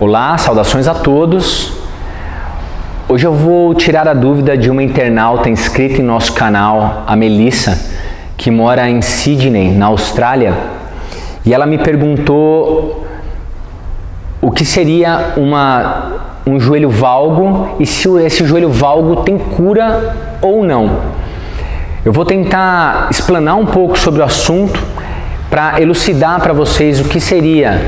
Olá, saudações a todos. Hoje eu vou tirar a dúvida de uma internauta inscrita em nosso canal, a Melissa, que mora em Sydney, na Austrália, e ela me perguntou o que seria um joelho valgo e se esse joelho valgo tem cura ou não. Eu vou tentar explanar um pouco sobre o assunto para elucidar para vocês o que seria,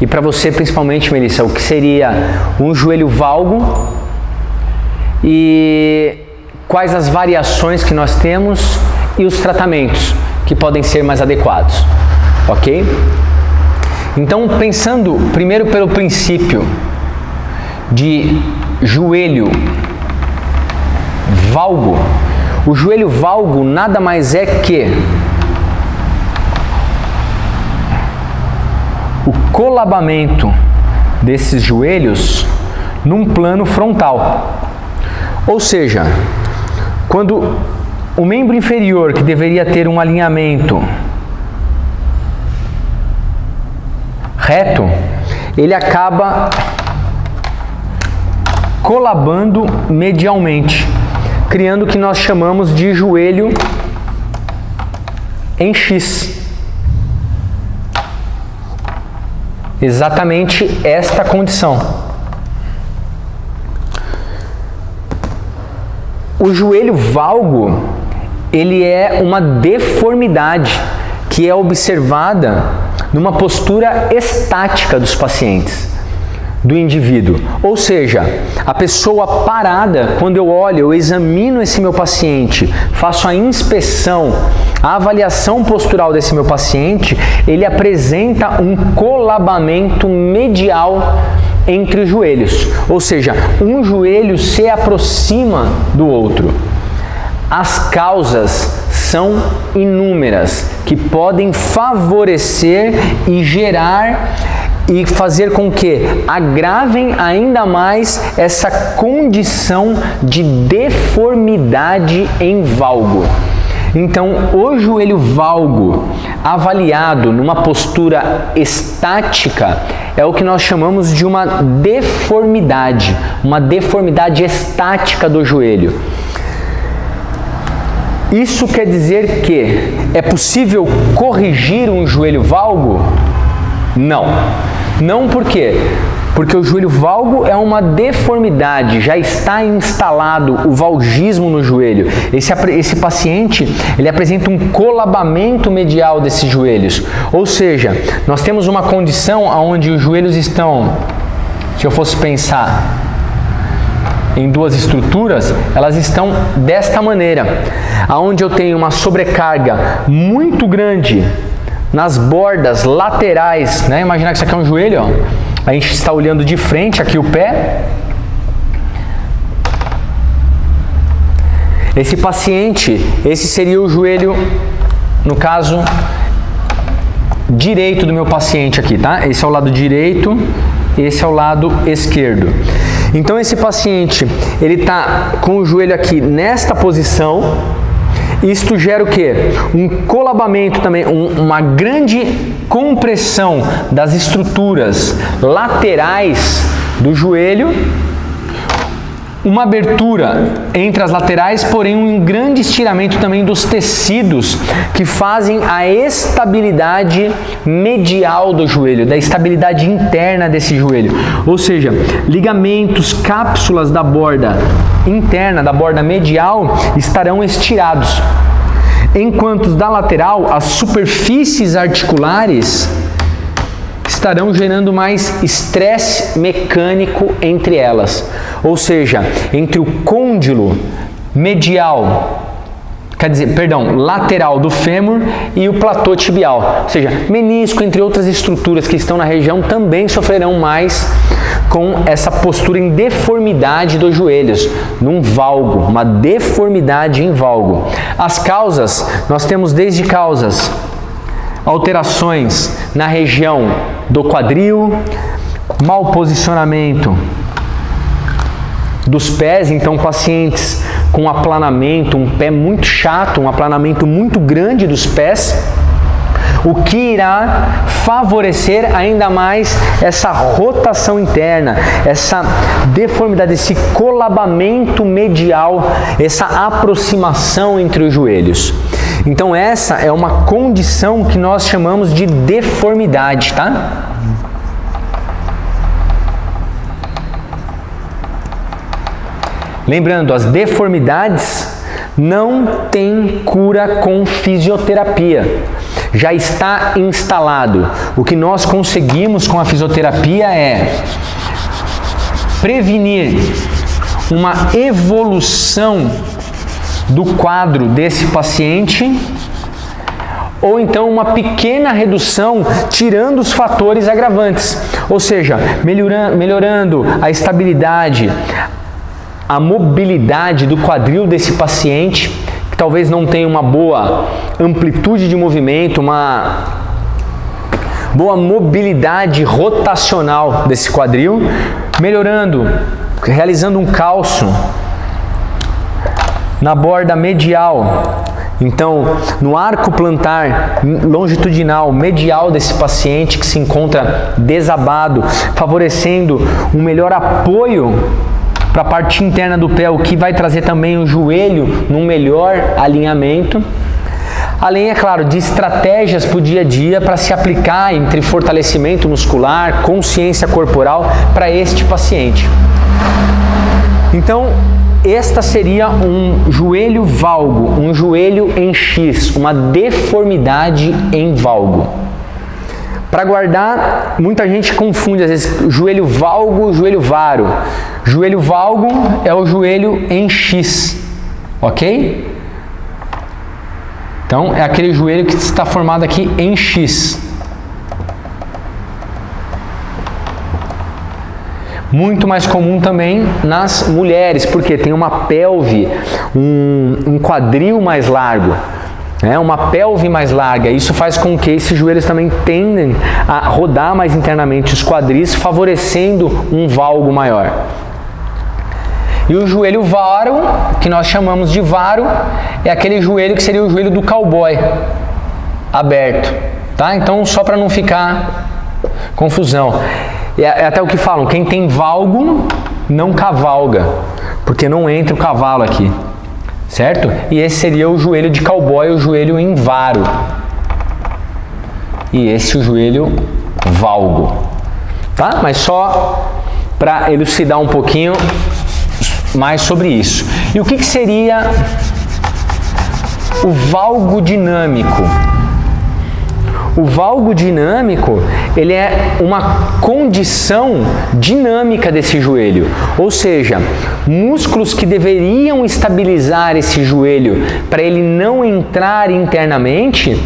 e para você principalmente, Melissa, o que seria um joelho valgo e quais as variações que nós temos e os tratamentos que podem ser mais adequados, ok? Então, pensando primeiro pelo princípio de joelho valgo, o joelho valgo nada mais é que o colabamento desses joelhos num plano frontal. Ou seja, quando o membro inferior, que deveria ter um alinhamento reto, ele acaba colabando medialmente, criando o que nós chamamos de joelho em X. Exatamente esta condição. O joelho valgo, ele é uma deformidade que é observada numa postura estática dos pacientes, do indivíduo. Ou seja, a pessoa parada, quando eu olho, eu examino esse meu paciente, faço a inspeção, a avaliação postural desse meu paciente, ele apresenta um colabamento medial entre os joelhos. Ou seja, um joelho se aproxima do outro. As causas são inúmeras, que podem favorecer e gerar e fazer com que agravem ainda mais essa condição de deformidade em valgo. Então, o joelho valgo avaliado numa postura estática é o que nós chamamos de uma deformidade estática do joelho. Isso quer dizer que é possível corrigir um joelho valgo? Não. Não por quê? Porque o joelho valgo é uma deformidade, já está instalado o valgismo no joelho. Esse paciente, ele apresenta um colabamento medial desses joelhos. Ou seja, nós temos uma condição onde os joelhos estão, se eu fosse pensar em duas estruturas, elas estão desta maneira, aonde eu tenho uma sobrecarga muito grande nas bordas laterais, né? Imaginar que isso aqui é um joelho, ó. A gente está olhando de frente aqui o pé. Esse paciente, esse seria o joelho, no caso, direito do meu paciente aqui, tá? Esse é o lado direito, esse é o lado esquerdo. Então esse paciente, ele está com o joelho aqui nesta posição. Isto gera o quê? Um colabamento também, uma grande compressão das estruturas laterais do joelho, uma abertura entre as laterais, porém um grande estiramento também dos tecidos que fazem a estabilidade medial do joelho, da estabilidade interna desse joelho. Ou seja, ligamentos, cápsulas da borda interna, da borda medial, estarão estirados. Enquanto os da lateral, as superfícies articulares estarão gerando mais estresse mecânico entre elas. Ou seja, entre o côndilo medial, lateral do fêmur e o platô tibial. Ou seja, menisco, entre outras estruturas que estão na região, também sofrerão mais com essa postura em deformidade dos joelhos, num valgo, uma deformidade em valgo. As causas, nós temos desde causas, alterações na região do quadril, mau posicionamento dos pés, então pacientes com aplanamento, um pé muito chato, um aplanamento muito grande dos pés, o que irá favorecer ainda mais essa rotação interna, essa deformidade, esse colabamento medial, essa aproximação entre os joelhos. Então essa é uma condição que nós chamamos de deformidade, tá? Lembrando, as deformidades não têm cura com fisioterapia. Já está instalado. O que nós conseguimos com a fisioterapia é prevenir uma evolução do quadro desse paciente, ou então uma pequena redução, tirando os fatores agravantes, ou seja, melhorando a estabilidade, a mobilidade do quadril desse paciente, que talvez não tenha uma boa amplitude de movimento, uma boa mobilidade rotacional desse quadril, melhorando, realizando um calço na borda medial, então no arco plantar longitudinal medial desse paciente que se encontra desabado, favorecendo um melhor apoio para a parte interna do pé, o que vai trazer também o joelho num melhor alinhamento. Além, é claro, de estratégias para o dia a dia para se aplicar entre fortalecimento muscular, consciência corporal para este paciente. Então, esta seria um joelho valgo, um joelho em X, uma deformidade em valgo. Para guardar, muita gente confunde às vezes joelho valgo e joelho varo. Joelho valgo é o joelho em X, ok? Então, é aquele joelho que está formado aqui em X. Muito mais comum também nas mulheres, porque tem uma pelve, um quadril mais largo, né? Uma pelve mais larga. Isso faz com que esses joelhos também tendem a rodar mais internamente os quadris, favorecendo um valgo maior. E o joelho varo, que nós chamamos de varo, é aquele joelho que seria o joelho do cowboy, aberto, tá? Então, só para não ficar confusão. É até o que falam, quem tem valgo não cavalga, porque não entra o cavalo aqui, certo? E esse seria o joelho de cowboy, o joelho em varo. E esse o joelho valgo, tá? Mas só para elucidar um pouquinho mais sobre isso. E o que seria o valgo dinâmico? O valgo dinâmico, ele é uma condição dinâmica desse joelho, ou seja, músculos que deveriam estabilizar esse joelho para ele não entrar internamente,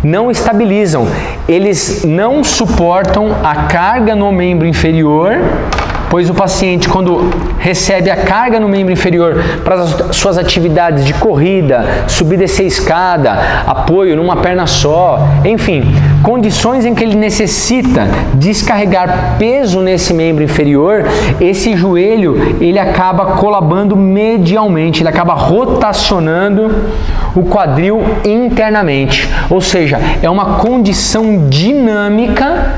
não estabilizam. Eles não suportam a carga no membro inferior, pois o paciente, quando recebe a carga no membro inferior para as suas atividades de corrida, subir e descer escada, apoio numa perna só, enfim, condições em que ele necessita descarregar peso nesse membro inferior, esse joelho, ele acaba colabando medialmente, ele acaba rotacionando o quadril internamente, ou seja, é uma condição dinâmica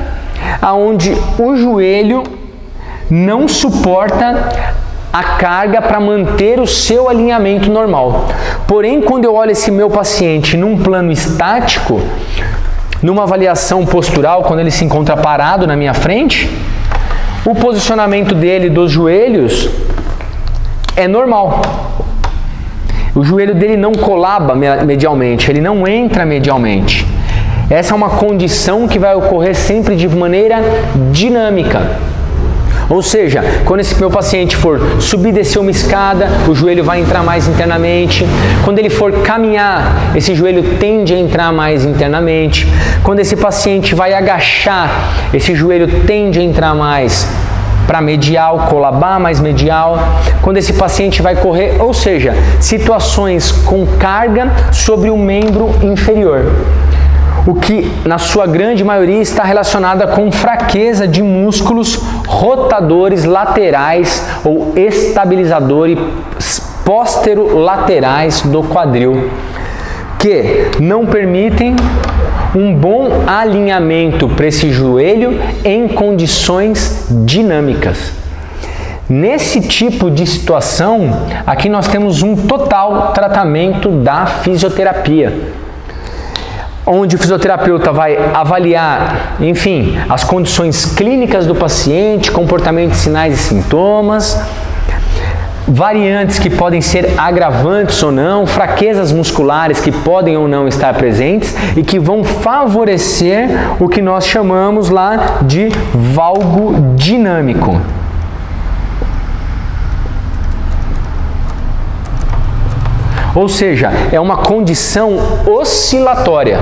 aonde o joelho não suporta a carga para manter o seu alinhamento normal. Porém, quando eu olho esse meu paciente num plano estático, numa avaliação postural, quando ele se encontra parado na minha frente, o posicionamento dele dos joelhos é normal. O joelho dele não colaba medialmente, ele não entra medialmente. Essa é uma condição que vai ocorrer sempre de maneira dinâmica. Ou seja, quando esse meu paciente for subir e descer uma escada, o joelho vai entrar mais internamente. Quando ele for caminhar, esse joelho tende a entrar mais internamente. Quando esse paciente vai agachar, esse joelho tende a entrar mais para medial, colabar mais medial. Quando esse paciente vai correr, ou seja, situações com carga sobre o membro inferior. O que, na sua grande maioria, está relacionada com fraqueza de músculos rotadores laterais ou estabilizadores posterolaterais do quadril, que não permitem um bom alinhamento para esse joelho em condições dinâmicas. Nesse tipo de situação, aqui nós temos um total tratamento da fisioterapia, onde o fisioterapeuta vai avaliar, enfim, as condições clínicas do paciente, comportamento, sinais e sintomas, variantes que podem ser agravantes ou não, fraquezas musculares que podem ou não estar presentes e que vão favorecer o que nós chamamos lá de valgo dinâmico. Ou seja, é uma condição oscilatória.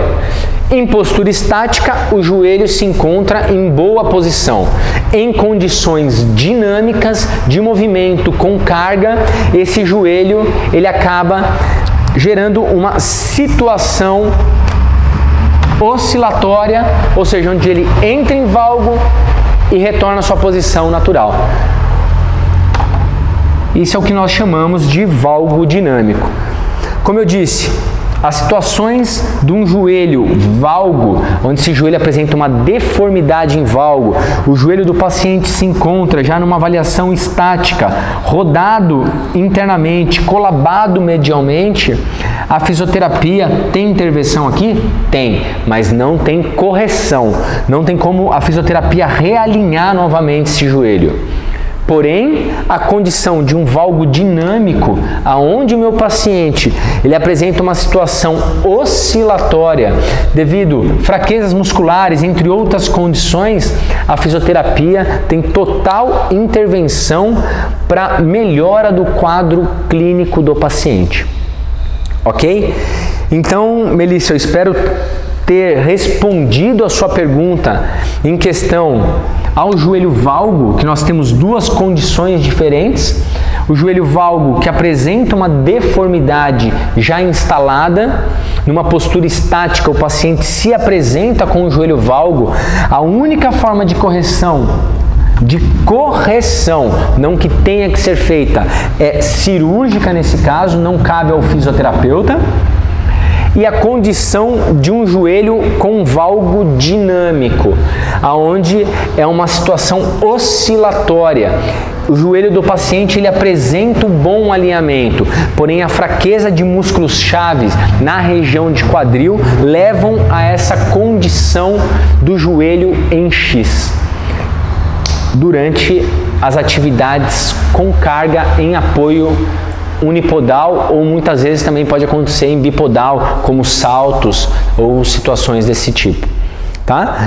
Em postura estática, o joelho se encontra em boa posição. Em condições dinâmicas de movimento com carga, esse joelho ele acaba gerando uma situação oscilatória, ou seja, onde ele entra em valgo e retorna à sua posição natural. Isso é o que nós chamamos de valgo dinâmico. Como eu disse, as situações de um joelho valgo, onde esse joelho apresenta uma deformidade em valgo, o joelho do paciente se encontra já numa avaliação estática, rodado internamente, colabado medialmente, a fisioterapia tem intervenção aqui? Tem, mas não tem correção, não tem como a fisioterapia realinhar novamente esse joelho. Porém, a condição de um valgo dinâmico, aonde o meu paciente ele apresenta uma situação oscilatória devido a fraquezas musculares, entre outras condições, a fisioterapia tem total intervenção para melhora do quadro clínico do paciente. Ok? Então, Melissa, eu espero ter respondido a sua pergunta em questão ao joelho valgo, que nós temos duas condições diferentes. O joelho valgo que apresenta uma deformidade já instalada, numa postura estática o paciente se apresenta com o joelho valgo. A única forma de correção, não que tenha que ser feita, é cirúrgica nesse caso, não cabe ao fisioterapeuta. E a condição de um joelho com valgo dinâmico, aonde é uma situação oscilatória. O joelho do paciente ele apresenta um bom alinhamento, porém a fraqueza de músculos chaves na região de quadril levam a essa condição do joelho em X durante as atividades com carga em apoio unipodal, ou muitas vezes também pode acontecer em bipodal, como saltos ou situações desse tipo, tá?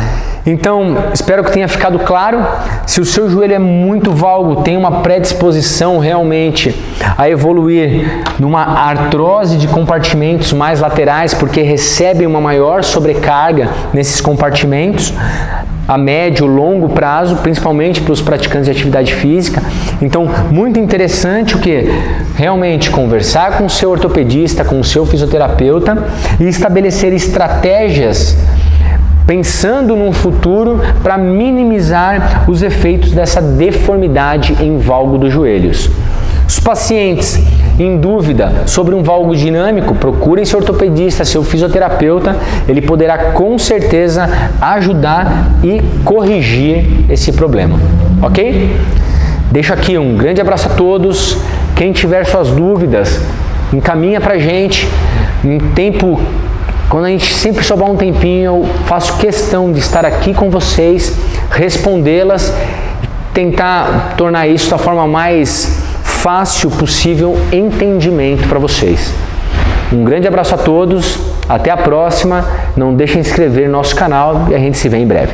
Então, espero que tenha ficado claro. Se o seu joelho é muito valgo, tem uma predisposição realmente a evoluir numa artrose de compartimentos mais laterais, porque recebe uma maior sobrecarga nesses compartimentos, a médio, longo prazo, principalmente para os praticantes de atividade física. Então, muito interessante o que? Realmente conversar com o seu ortopedista, com o seu fisioterapeuta e estabelecer estratégias pensando no futuro para minimizar os efeitos dessa deformidade em valgo dos joelhos. Os pacientes em dúvida sobre um valgo dinâmico, procurem seu ortopedista, seu fisioterapeuta, ele poderá com certeza ajudar e corrigir esse problema, ok? Deixo aqui um grande abraço a todos. Quem tiver suas dúvidas, encaminha pra gente. Em tempo, quando a gente sempre sobrar um tempinho, eu faço questão de estar aqui com vocês, respondê-las, tentar tornar isso da forma mais fácil possível entendimento para vocês. Um grande abraço a todos, até a próxima, não deixem de se inscrever no nosso canal e a gente se vê em breve.